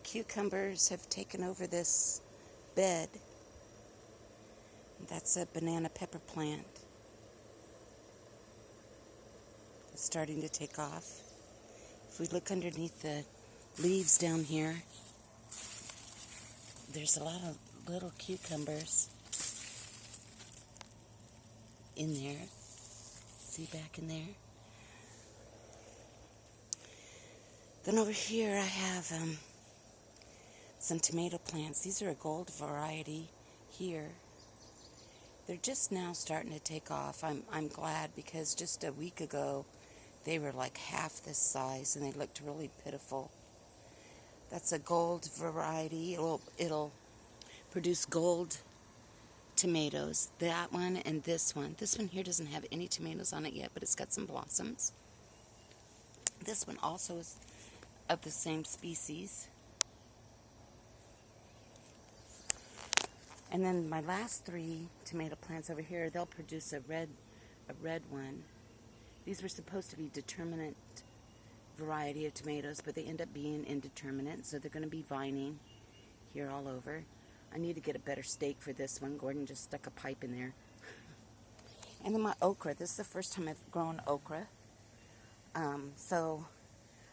cucumbers have taken over this bed. That's a banana pepper plant. It's starting to take off. If we look underneath the leaves down here, there's a lot of little cucumbers in there. See back in there? Then over here I have some tomato plants. These are a gold variety here. They're just now starting to take off. I'm glad, because just a week ago they were like half this size and they looked really pitiful. That's a gold variety. It'll produce gold tomatoes. That one and this one. This one here doesn't have any tomatoes on it yet, but it's got some blossoms. This one also is of the same species. And then my last three tomato plants over here, they'll produce a red one. These were supposed to be determinate variety of tomatoes, but they end up being indeterminate, so they're going to be vining here all over. I need to get a better stake for this one. Gordon just stuck a pipe in there. And then my okra. This is the first time I've grown okra. So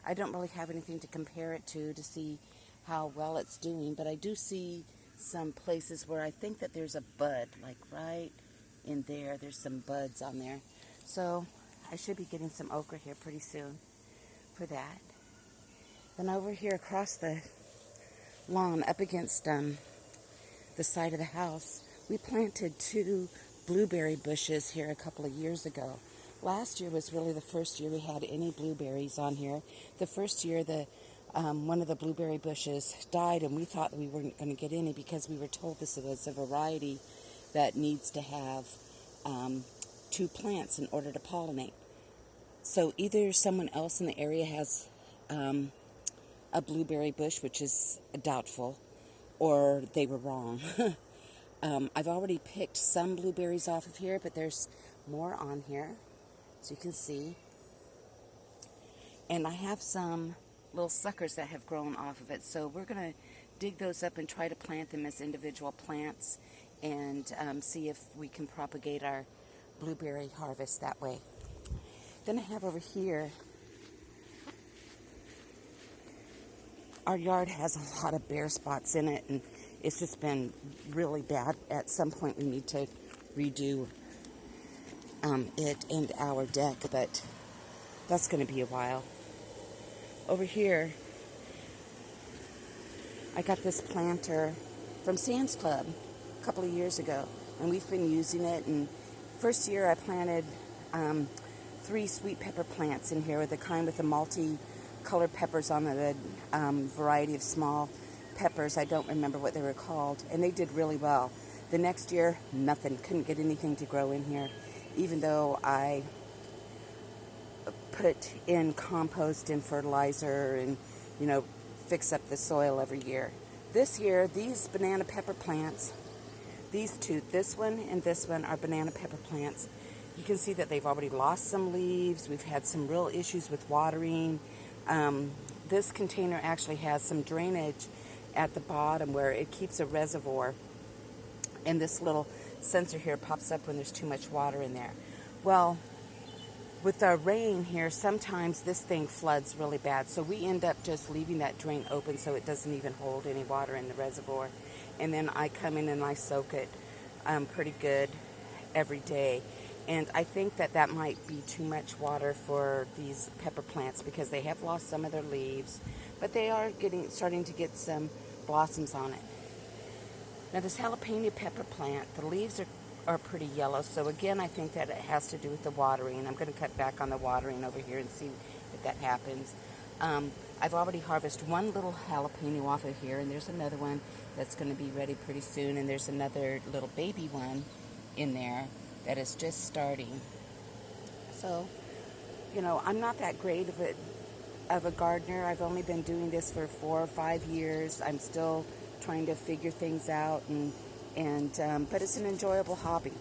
I don't really have anything to compare it to see how well it's doing, but I do see some places where I think that there's a bud, like right in there. There's some buds on there. So I should be getting some okra here pretty soon for that. Then over here across the lawn, up against the side of the house, we planted 2 blueberry bushes here a couple of years ago. Last year was really the first year we had any blueberries on here. The first year one of the blueberry bushes died, and we thought that we weren't going to get any because we were told this was a variety that needs to have 2 plants in order to pollinate. So either someone else in the area has a blueberry bush, which is doubtful, or they were wrong. I've already picked some blueberries off of here, but there's more on here, as you can see. And I have some little suckers that have grown off of it, so we're going to dig those up and try to plant them as individual plants and see if we can propagate our blueberry harvest that way. Then I have over here, our yard has a lot of bare spots in it, and it's just been really bad. At some point we need to redo it and our deck, but that's going to be a while. Over here, I got this planter from Sam's Club a couple of years ago, and we've been using it. And first year I planted 3 sweet pepper plants in here, with the kind with the multi-colored peppers on the variety of small peppers. I don't remember what they were called, and they did really well. The next year, nothing. Couldn't get anything to grow in here, even though I put in compost and fertilizer and, fix up the soil every year. This year, these banana pepper plants, these 2, this one and this one, are banana pepper plants. You can see that they've already lost some leaves. We've had some real issues with watering. This container actually has some drainage at the bottom where it keeps a reservoir, and this little sensor here pops up when there's too much water in there. Well, with our rain here, sometimes this thing floods really bad, so we end up just leaving that drain open so it doesn't even hold any water in the reservoir. And then I come in and I soak it pretty good every day. And I think that might be too much water for these pepper plants, because they have lost some of their leaves, but they are starting to get some blossoms on it. Now this jalapeno pepper plant, the leaves are pretty yellow, so again I think that it has to do with the watering. I'm going to cut back on the watering over here and see if that happens. I've already harvested 1 little jalapeno off of here, and there's another one that's going to be ready pretty soon, and there's another little baby one in there that is just starting. So, I'm not that great of a gardener. I've only been doing this for 4 or 5 years. I'm still trying to figure things out, but it's an enjoyable hobby.